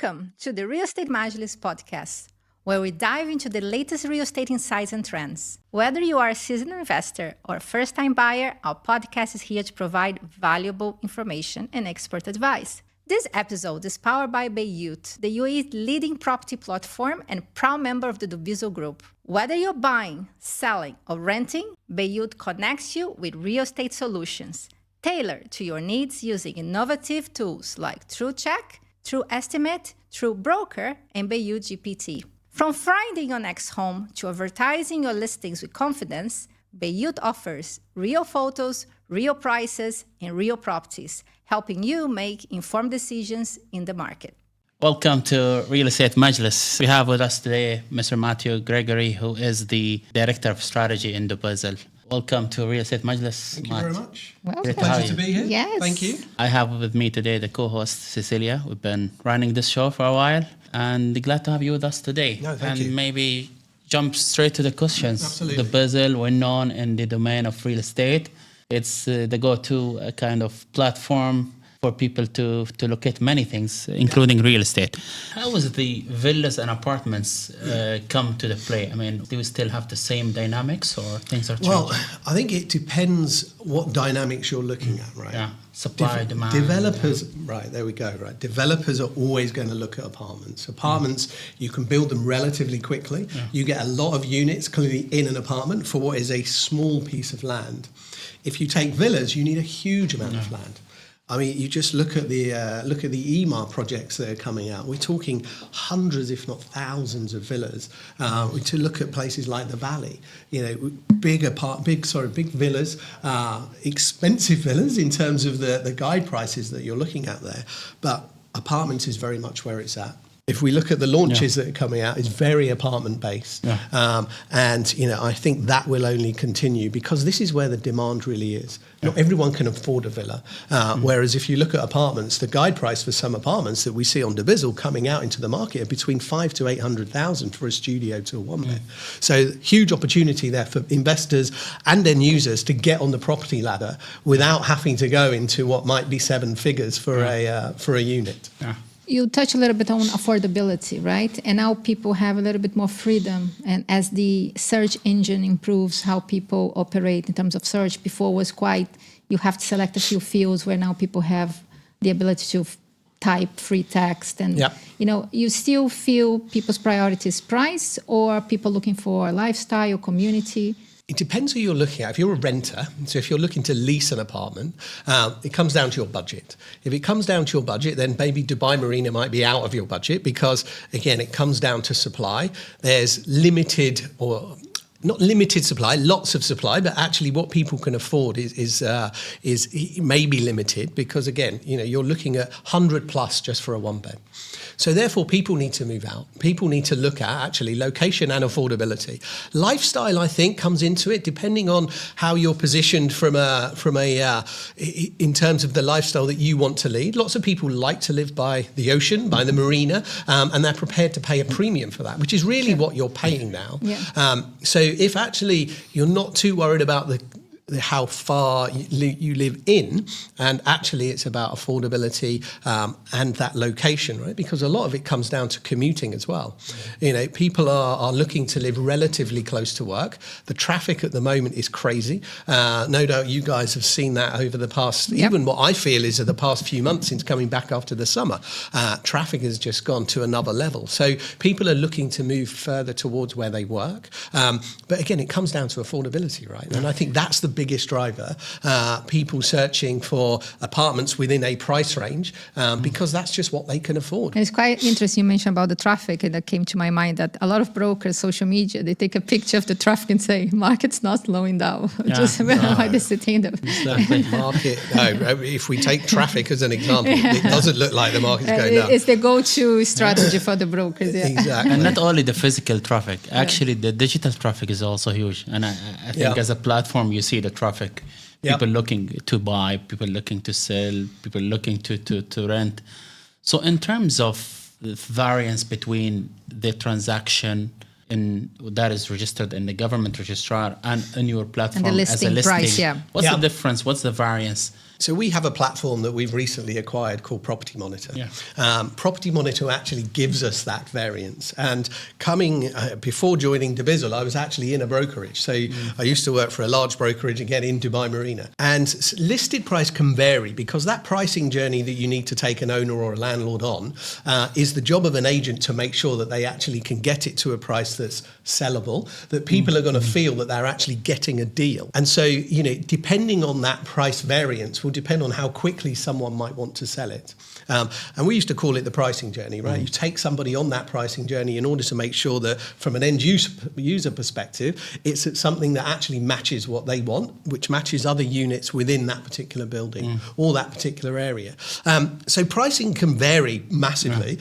Welcome to the Real Estate Majlis podcast, where we dive into the latest real estate insights and trends. Whether you are a seasoned investor or a first-time buyer, our podcast is here to provide valuable information and expert advice. This episode is powered by Beirut, the UAE's leading property platform and proud member of the Dubizzle Group. Whether you're buying, selling, or renting, Beirut connects you with real estate solutions tailored to your needs using innovative tools like TrueCheck, TrueEstimate, TrueBroker, and Beirut GPT. From finding your next home to advertising your listings with confidence, Beirut offers real photos, real prices, and real properties, helping you make informed decisions in the market. Welcome to Real Estate Majlis. We have with us today Mr. Matthew Gregory, who is the Director of Strategy in Dubizzle. Welcome to Real Estate Majlis. Thank you very much. Welcome. Pleasure to be here. Yes. Thank you. I have with me today the co-host Cecilia. We've been running this show for a while and glad to have you with us today. No, thank you. And maybe jump straight to the questions. Absolutely. Dubizzle, we're known in the domain of real estate. It's the go-to kind of platform for people to locate many things, including real estate. How is the villas and apartments come to the play? I mean, do we still have the same dynamics or things are changing? Well, I think it depends what dynamics you're looking at, right? Yeah, supply, demand. Developers, right, there we go, right. Developers are always going to look at apartments. Apartments, you can build them relatively quickly. Yeah. You get a lot of units clearly in an apartment for what is a small piece of land. If you take villas, you need a huge amount of land. I mean, you just look at the EMAR projects that are coming out. We're talking hundreds, if not thousands, of villas. To look at places like the Valley, you know, big villas, expensive villas in terms of the guide prices that you're looking at there. But apartments is very much where it's at. If we look at the launches that are coming out, it's very apartment based. Yeah. And, you know, I think that will only continue because this is where the demand really is. Yeah. Not everyone can afford a villa. Whereas if you look at apartments, the guide price for some apartments that we see on Dubizzle coming out into the market are between 500,000 to 800,000 for a studio to a one bed. So huge opportunity there for investors and end users to get on the property ladder without having to go into what might be seven figures for a unit. Yeah. You touch a little bit on affordability, right? And now people have a little bit more freedom. And as the search engine improves how people operate in terms of search, before was quite, you have to select a few fields where now people have the ability to type free text. And, you know, you still feel people's priorities price or people looking for lifestyle, community? It depends who you're looking at. If you're a renter, so if you're looking to lease an apartment, it comes down to your budget. If it comes down to your budget, then maybe Dubai Marina might be out of your budget because, again, it comes down to supply. There's limited or not limited supply, lots of supply, but actually what people can afford is maybe limited because, again, you know, you're looking at 100 plus just for a one bed. So therefore, people need to move out. People need to look at actually location and affordability. Lifestyle, I think, comes into it depending on how you're positioned in terms of the lifestyle that you want to lead. Lots of people like to live by the ocean, by the marina, and they're prepared to pay a premium for that, which is really what you're paying now. Yeah. So if actually you're not too worried about how far you live in, and actually it's about affordability and that location, right? Because a lot of it comes down to commuting as well. You know, people are looking to live relatively close to work. The traffic at the moment is crazy. No doubt you guys have seen that over the past, even what I feel is of the past few months since coming back after the summer. Traffic has just gone to another level. So people are looking to move further towards where they work. But again, it comes down to affordability, right? And I think that's the biggest driver, people searching for apartments within a price range because that's just what they can afford. And it's quite interesting you mentioned about the traffic, and that came to my mind that a lot of brokers, social media, they take a picture of the traffic and say, market's not slowing down. Just like the sitting there. Exactly. Market, no, if we take traffic as an example, it doesn't look like the market's going down. It's the go-to strategy for the brokers. Yeah. Exactly. And not only the physical traffic, actually the digital traffic is also huge. And I think as a platform, you see the traffic. People looking to buy, people looking to sell, people looking to rent. So in terms of the variance between the transaction that is registered in the government registrar and in your platform and the listing as a listing. price, yeah. What's the difference? What's the variance? So we have a platform that we've recently acquired called Property Monitor. Yeah. Property Monitor actually gives us that variance. And before joining Dubizzle, I was actually in a brokerage. So I used to work for a large brokerage, again, in Dubai Marina. And listed price can vary because that pricing journey that you need to take an owner or a landlord on is the job of an agent to make sure that they actually can get it to a price that's sellable, that people are going to feel that they're actually getting a deal. And so, depending on that price variance will depend on how quickly someone might want to sell it. And we used to call it the pricing journey, right? You take somebody on that pricing journey in order to make sure that from an end user perspective, it's something that actually matches what they want, which matches other units within that particular building or that particular area. So pricing can vary massively.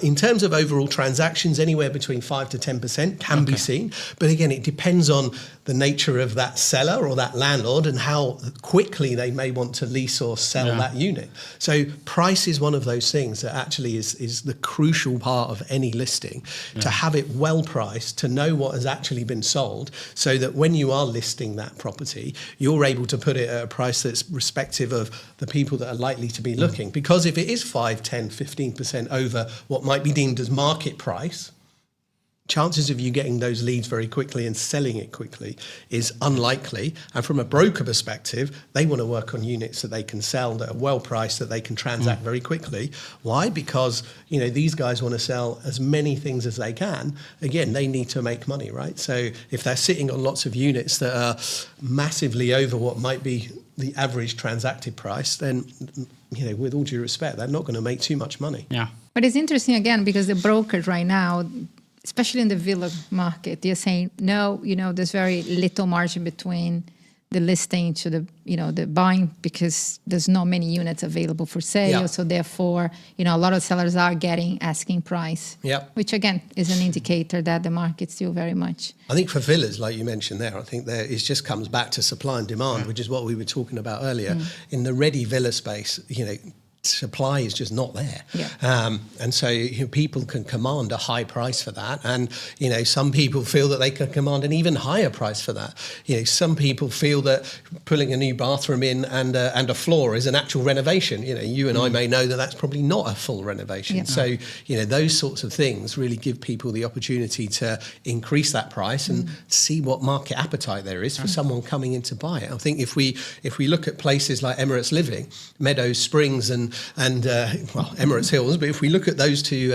In terms of overall transactions, anywhere between 5 to 10% can be seen. But again, it depends on the nature of that seller or that landlord and how quickly they may want to lease or sell that unit. So price is one of those things that actually is the crucial part of any listing, to have it well priced, to know what has actually been sold, so that when you are listing that property, you're able to put it at a price that's respective of the people that are likely to be looking. Because if it is 5, 10, 15% over what might be deemed as market price, chances of you getting those leads very quickly and selling it quickly is unlikely. And from a broker perspective, they want to work on units that they can sell that are well priced, that they can transact very quickly. Why? Because these guys want to sell as many things as they can. Again, they need to make money, right? So if they're sitting on lots of units that are massively over what might be the average transacted price, then with all due respect, they're not going to make too much money. Yeah. But it's interesting again because the brokers right now, especially in the villa market, they're saying, no, there's very little margin between the listing to the buying because there's not many units available for sale. Yeah. So therefore, a lot of sellers are getting asking price, which again is an indicator that the market's still very much. I think for villas, like you mentioned there, I think it just comes back to supply and demand, which is what we were talking about earlier. In the ready villa space, supply is just not there. And so people can command a high price for that. And, some people feel that they can command an even higher price for that. Some people feel that putting a new bathroom in and a floor is an actual renovation. You and I may know that that's probably not a full renovation. So, those sorts of things really give people the opportunity to increase that price and see what market appetite there is for someone coming in to buy it. I think if we look at places like Emirates Living, Meadows Springs and Emirates Hills, but if we look at those two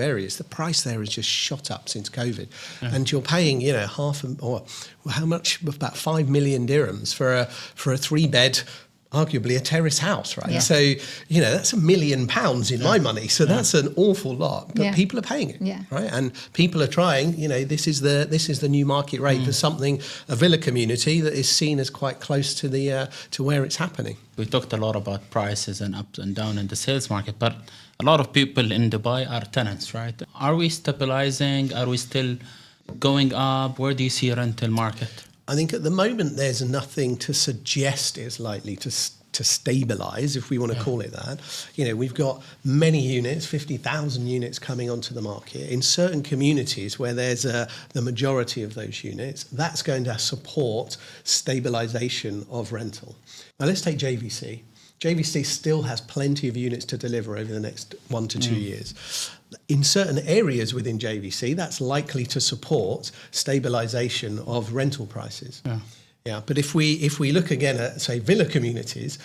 areas, the price there has just shot up since COVID, and you're paying how much, about 5 million dirhams for a 3-bed, arguably a terrace house, right? So that's £1 million in my money. So that's an awful lot, but people are paying it, right? And people are trying. This is the new market rate for something, a villa community that is seen as quite close to to where it's happening. We talked a lot about prices and up and down in the sales market, but a lot of people in Dubai are tenants, right? Are we stabilizing? Are we still going up? Where do you see a rental market? I think at the moment there's nothing to suggest it's likely to stabilise, if we want to call it that. We've got many units, 50,000 units coming onto the market. In certain communities where there's the majority of those units, that's going to support stabilisation of rental. Now let's take JVC. JVC still has plenty of units to deliver over the next 1 to 2 years. In certain areas within JVC, that's likely to support stabilisation of rental prices. But if we look again at, say, villa communities,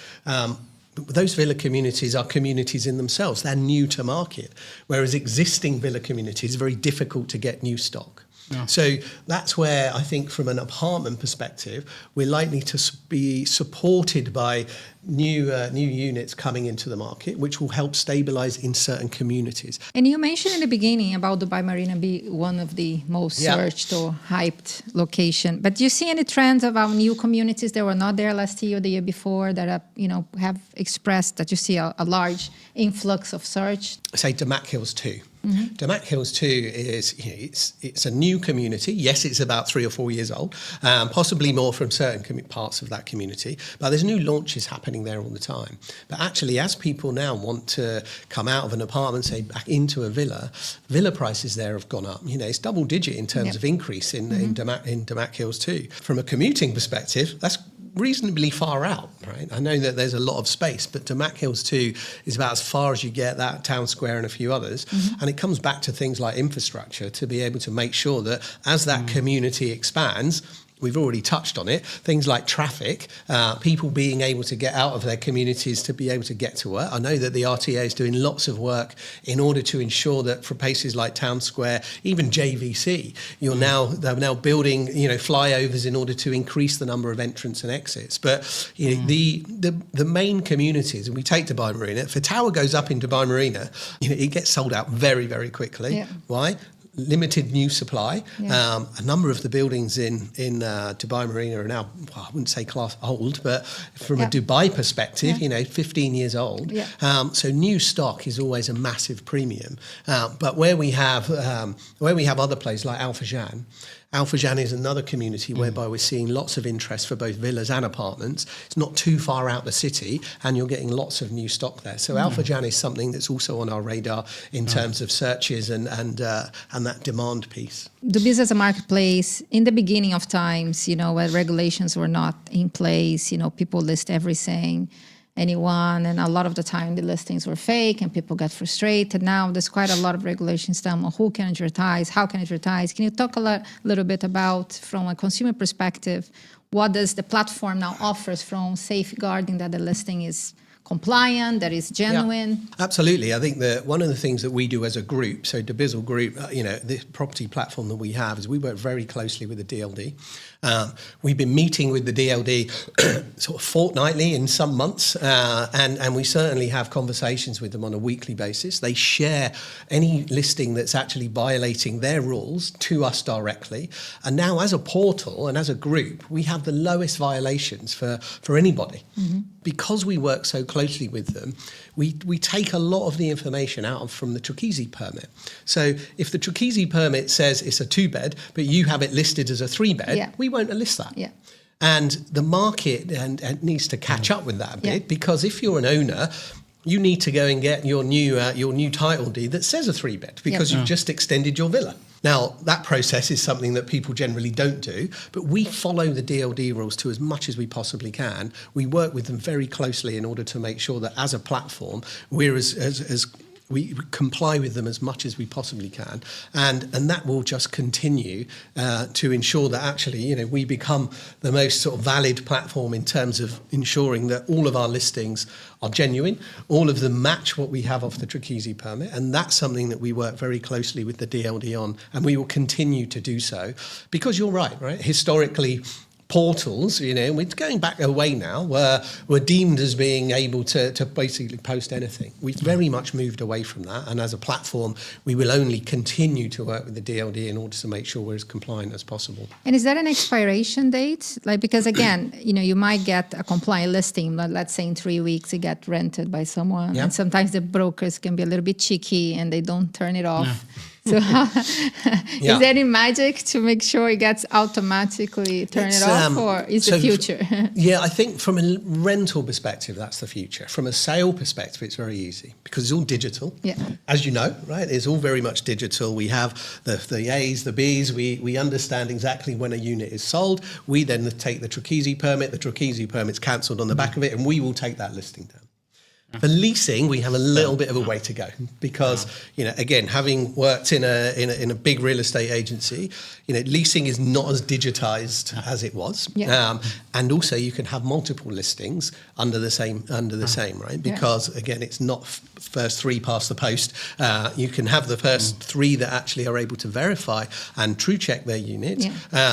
those villa communities are communities in themselves. They're new to market, whereas existing villa communities are very difficult to get new stock. So that's where I think from an apartment perspective, we're likely to be supported by new units coming into the market, which will help stabilise in certain communities. And you mentioned in the beginning about Dubai Marina being one of the most searched or hyped location. But do you see any trends about new communities that were not there last year or the year before that have expressed that you see a large influx of search? Say Damac Hills 2. Damac Hills 2 is, it's a new community. Yes, it's about 3 or 4 years old, possibly more from certain parts of that community. But there's new launches happening happening there all the time. But actually, as people now want to come out of an apartment, say back into a villa prices there have gone up. It's double digit in terms of increase in Damac Hills too. From a commuting perspective, that's reasonably far out, right? I know that there's a lot of space, but Damac Hills 2 is about as far as you get, that town square and a few others. And it comes back to things like infrastructure to be able to make sure that as that community expands, we've already touched on it, things like traffic, people being able to get out of their communities to be able to get to work. I know that the RTA is doing lots of work in order to ensure that for places like Town Square, even JVC, they're now building, flyovers in order to increase the number of entrants and exits. But the main communities, and we take Dubai Marina, if a tower goes up in Dubai Marina, it gets sold out very, very quickly. Yeah. Why? Limited new supply. Yeah. A number of the buildings in Dubai Marina are now, I wouldn't say class old, but from a Dubai perspective, 15 years old. Yeah. So new stock is always a massive premium. But where we have other places like Al Fajan, Al Fajan is another community whereby we're seeing lots of interest for both villas and apartments. It's not too far out the city, and you're getting lots of new stock there. So Al Fajan is something that's also on our radar in terms of searches and that demand piece. Dubizzle as a marketplace, in the beginning of times, where regulations were not in place, people list everything, anyone, and a lot of the time the listings were fake and people got frustrated. Now there's quite a lot of regulations on who can advertise, how can advertise. Can you talk a little bit about, from a consumer perspective, what does the platform now offers from safeguarding that the listing is compliant, that is genuine? Yeah, absolutely. I think that one of the things that we do as a group, so Dubizzle Group, the property platform that we have, is we work very closely with the DLD. We've been meeting with the DLD sort of fortnightly in some months, and we certainly have conversations with them on a weekly basis. They share any listing that's actually violating their rules to us directly. And now as a portal and as a group, we have the lowest violations for anybody. Because we work so closely with them, we take a lot of the information out from the Trukhizi permit. So if the Trukhizi permit says it's a 2-bed, but you have it listed as a 3-bed, we won't list that. Yeah. And the market and needs to catch up with that a bit, because if you're an owner, you need to go and get your new title deed that says a 3-bed because you've just extended your villa. Now, that process is something that people generally don't do, but we follow the DLD rules to as much as we possibly can. We work with them very closely in order to make sure that as a platform, we're as we comply with them as much as we possibly can, and that will just continue to ensure that actually, we become the most sort of valid platform in terms of ensuring that all of our listings are genuine, all of them match what we have off the Trukhizi permit, and that's something that we work very closely with the DLD on, and we will continue to do so, because you're right? Historically, portals, we're going back a way now, were deemed as being able to basically post anything. We've very much moved away from that, and as a platform, we will only continue to work with the DLD in order to make sure we're as compliant as possible. And is that an expiration date? Because again, you might get a compliant listing, let's say in 3 weeks it got rented by someone, and sometimes the brokers can be a little bit cheeky and they don't turn it off. Yeah. So is there any magic to make sure it gets automatically turned off, or is the future? I think from a rental perspective, that's the future. From a sale perspective, it's very easy because it's all digital. Yeah. As you know, right? It's all very much digital. We have the A's, the B's. We understand exactly when a unit is sold. We then take the Trukhizi permit. The Trukhizi permit's cancelled on the back of it, and we will take that listing down. For leasing, we have a little bit of a way to go because, again, having worked in a big real estate agency, leasing is not as digitized as it was, and also you can have multiple listings under the same, right? Because again, it's not first 3 past the post. You can have the first 3 that actually are able to verify and true check their unit,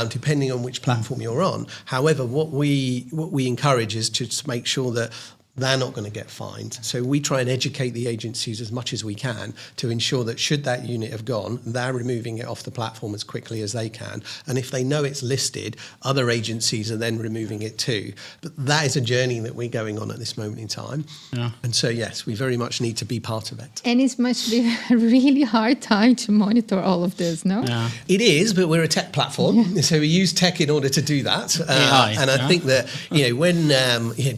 depending on which platform you're on. However, what we encourage is to make sure that they're not going to get fined. So we try and educate the agencies as much as we can to ensure that should that unit have gone, they're removing it off the platform as quickly as they can. And if they know it's listed, other agencies are then removing it too. But that is a journey that we're going on at this moment in time. Yeah. And so, yes, we very much need to be part of it. And it must be a really hard time to monitor all of this, no? Yeah. It is, but we're a tech platform, so we use tech in order to do that. AI, and I think that when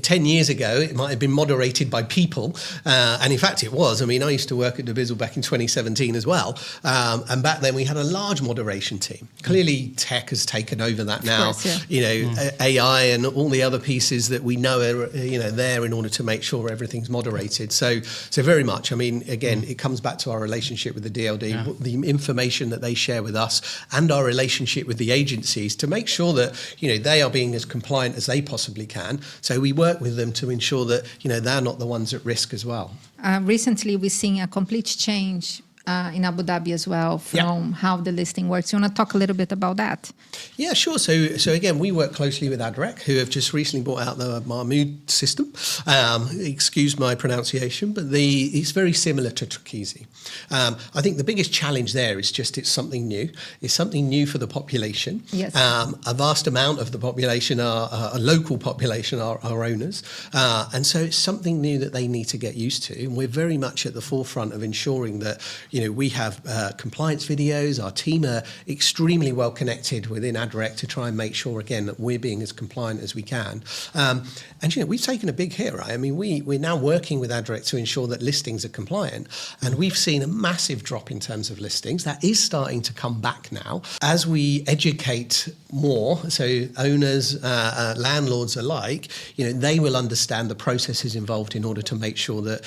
10 years ago it might have been moderated by people, and in fact it was. I mean, I used to work at Dubizzle back in 2017 as well, and back then we had a large moderation team. Clearly, tech has taken over that now. Course, yeah. AI and all the other pieces that we know are there in order to make sure everything's moderated. So very much. I mean, again, it comes back to our relationship with the DLD, the information that they share with us, and our relationship with the agencies to make sure that they are being as compliant as they possibly can. So we work with them to ensure that they're not the ones at risk as well. Recently, we've seen a complete change in Abu Dhabi as well from how the listing works. You want to talk a little bit about that? Yeah, sure. So again, we work closely with Adrec, who have just recently brought out the Mahmood system. Excuse my pronunciation, but it's very similar to Trikisi. I think the biggest challenge there is just it's something new. It's something new for the population. Yes. A vast amount of the population, a local population, are owners. And so it's something new that they need to get used to. And we're very much at the forefront of ensuring that we have compliance videos. Our team are extremely well connected within Adrec to try and make sure, again, that we're being as compliant as we can. And we've taken a big hit, right? I mean, we're now working with Adrec to ensure that listings are compliant. And we've seen a massive drop in terms of listings. That is starting to come back now. As we educate more, so owners, landlords alike, they will understand the processes involved in order to make sure that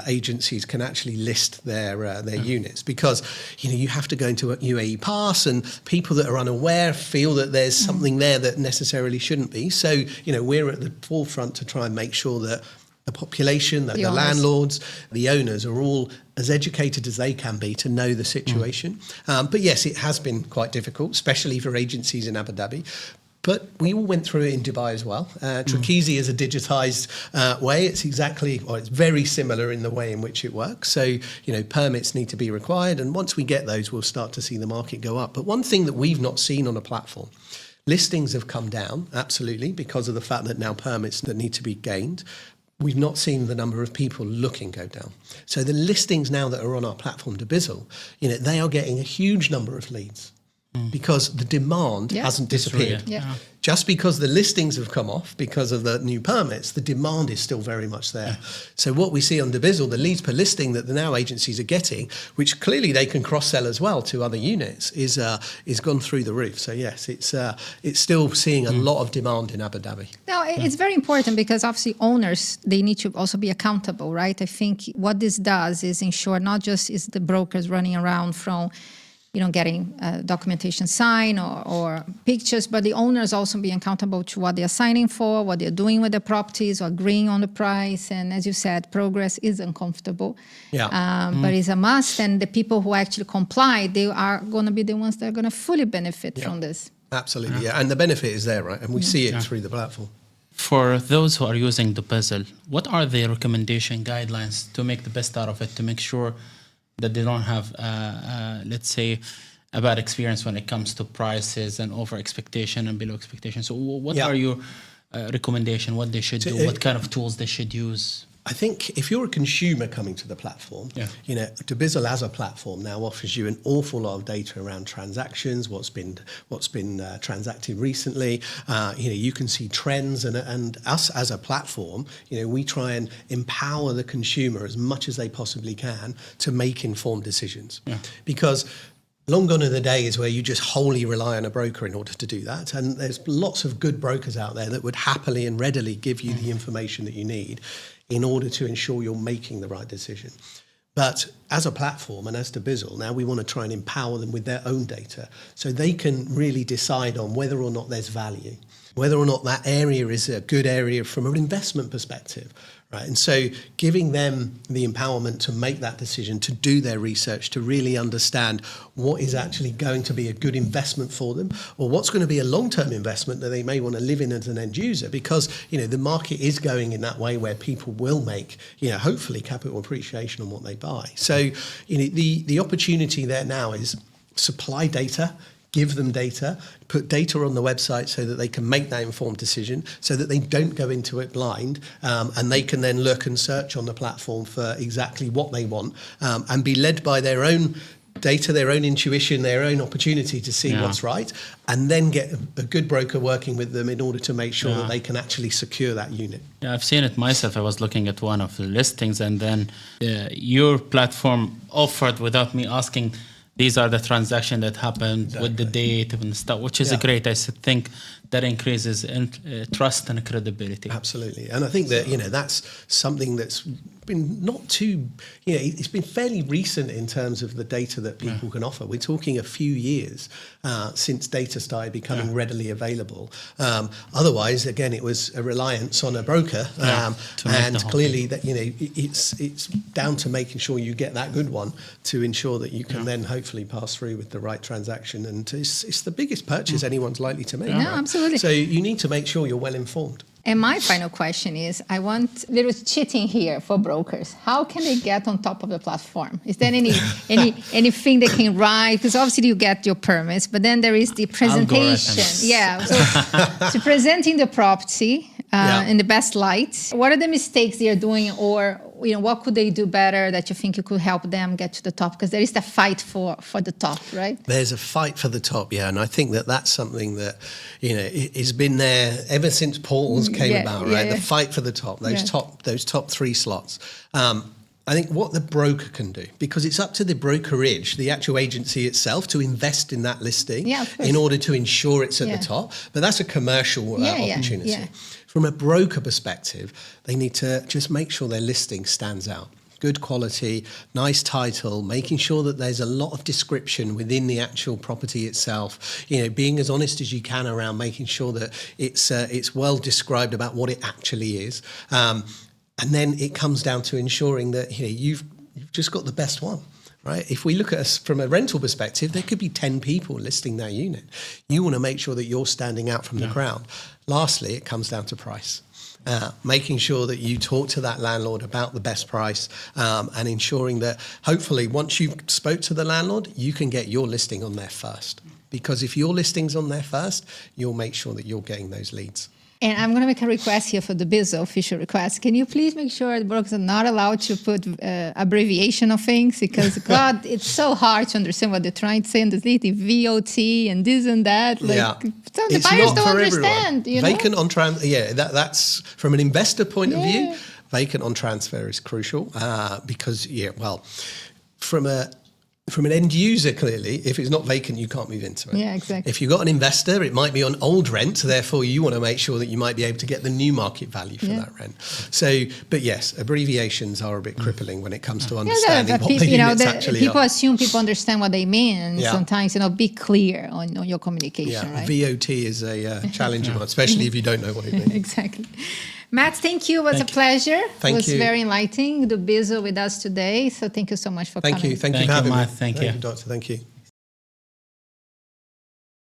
agencies can actually list their units, because you have to go into a UAE pass, and people that are unaware feel that there's something there that necessarily shouldn't be. So we're at the forefront to try and make sure that the population, that the landlords, the owners are all as educated as they can be to know the situation. But yes, it has been quite difficult, especially for agencies in Abu Dhabi. But we all went through it in Dubai as well. Trikisi is a digitized way. It's very similar in the way in which it works. So, permits need to be required. And once we get those, we'll start to see the market go up. But one thing that we've not seen on a platform, listings have come down, absolutely, because of the fact that now permits that need to be gained. We've not seen the number of people looking go down. So the listings now that are on our platform, Dubizzle, they are getting a huge number of leads. Because the demand hasn't disappeared. Just because the listings have come off because of the new permits, the demand is still very much there. So what we see on Dubizzle, the leads per listing that the now agencies are getting, which clearly they can cross-sell as well to other units, is gone through the roof. So yes, it's still seeing a lot of demand in Abu Dhabi. No, it's very important because obviously owners, they need to also be accountable, right? I think what this does is ensure not just is the brokers running around from getting documentation signed or pictures, but the owners also being accountable to what they're signing for, what they're doing with the properties, or agreeing on the price. And as you said, progress is uncomfortable, but it's a must. And the people who actually comply, they are going to be the ones that are going to fully benefit from this. Absolutely, and the benefit is there, right? And we see it through the platform. For those who are using Dubizzle, what are the recommendation guidelines to make the best out of it, to make sure that they don't have, let's say, a bad experience when it comes to prices and over expectation and below expectation? So what are your recommendation, what they should do, what kind of tools they should use? I think if you're a consumer coming to the platform, Dubizzle as a platform now offers you an awful lot of data around transactions, what's been transacted recently. You can see trends, and us as a platform, we try and empower the consumer as much as they possibly can to make informed decisions, because long gone are the days where you just wholly rely on a broker in order to do that. And there's lots of good brokers out there that would happily and readily give you the information that you need in order to ensure you're making the right decision. But as a platform and as Dubizzle, now we want to try and empower them with their own data so they can really decide on whether or not there's value. whether or not that area is a good area from an investment perspective. Right. And so giving them the empowerment to make that decision, to do their research, to really understand what is actually going to be a good investment for them, or what's going to be a long-term investment that they may want to live in as an end user, because, the market is going in that way where people will make, hopefully capital appreciation on what they buy. So, the opportunity there now is supply data, give them data, put data on the website so that they can make that informed decision, so that they don't go into it blind, and they can then look and search on the platform for exactly what they want, and be led by their own data, their own intuition, their own opportunity to see what's right, and then get a good broker working with them in order to make sure that they can actually secure that unit. Yeah, I've seen it myself. I was looking at one of the listings, and then your platform offered, without me asking, these are the transactions that happened with the date and stuff, which is great. I think that increases trust and credibility. Absolutely. And I think that, that's something that's been not too, it's been fairly recent in terms of the data that people can offer. We're talking a few years since data started becoming readily available. Otherwise, again, it was a reliance on a broker. And clearly that, it's down to making sure you get that good one to ensure that you can then hopefully pass through with the right transaction. And it's the biggest purchase anyone's likely to make. No, absolutely. So you need to make sure you're well informed. And my final question is, I want a little cheating here for brokers. How can they get on top of the platform? Is there anything they can write? Because obviously you get your permits, but then there is the presentation. Algorithms. Yeah, so presenting the property in the best light. What are the mistakes they are doing, or what could they do better that you think you could help them get to the top? Because there is the fight for the top, right? There's a fight for the top, and I think that's something that it's been there ever since Paul's came about, right? The fight for the top, those top three slots. I think what the broker can do, because it's up to the brokerage, the actual agency itself, to invest in that listing in order to ensure it's at the top. But that's a commercial opportunity. Yeah. From a broker perspective, they need to just make sure their listing stands out. Good quality, nice title, making sure that there's a lot of description within the actual property itself, being as honest as you can around making sure that it's well described about what it actually is. And then it comes down to ensuring that you've just got the best one, right? If we look at us from a rental perspective, there could be 10 people listing their unit. You want to make sure that you're standing out from the crowd. Lastly, it comes down to price. Making sure that you talk to that landlord about the best price, and ensuring that hopefully once you've spoke to the landlord, you can get your listing on there first. Because if your listing's on there first, you'll make sure that you're getting those leads. And I'm going to make a request here for the Dubizzle official request. Can you please make sure the brokers are not allowed to put abbreviation of things? Because, God, it's so hard to understand what they're trying to say in this little VOT and this and that. So the buyers don't understand. Vacant on transfer, that's from an investor point of view, vacant on transfer is crucial because, from an end user, clearly, if it's not vacant, you can't move into it. Yeah, exactly. If you've got an investor, it might be on old rent, therefore you want to make sure that you might be able to get the new market value for that rent. So, but yes, abbreviations are a bit crippling when it comes to understanding what the units actually people are. assume people understand what they mean, and sometimes, be clear on your communication, right? VOT is a challenging one, especially if you don't know what it means. Exactly. Matt, thank you. It was a pleasure. It was very enlightening. Dubizzle with us today. So thank you so much for coming. Thank you for having me. Thank you, Doctor. Thank you.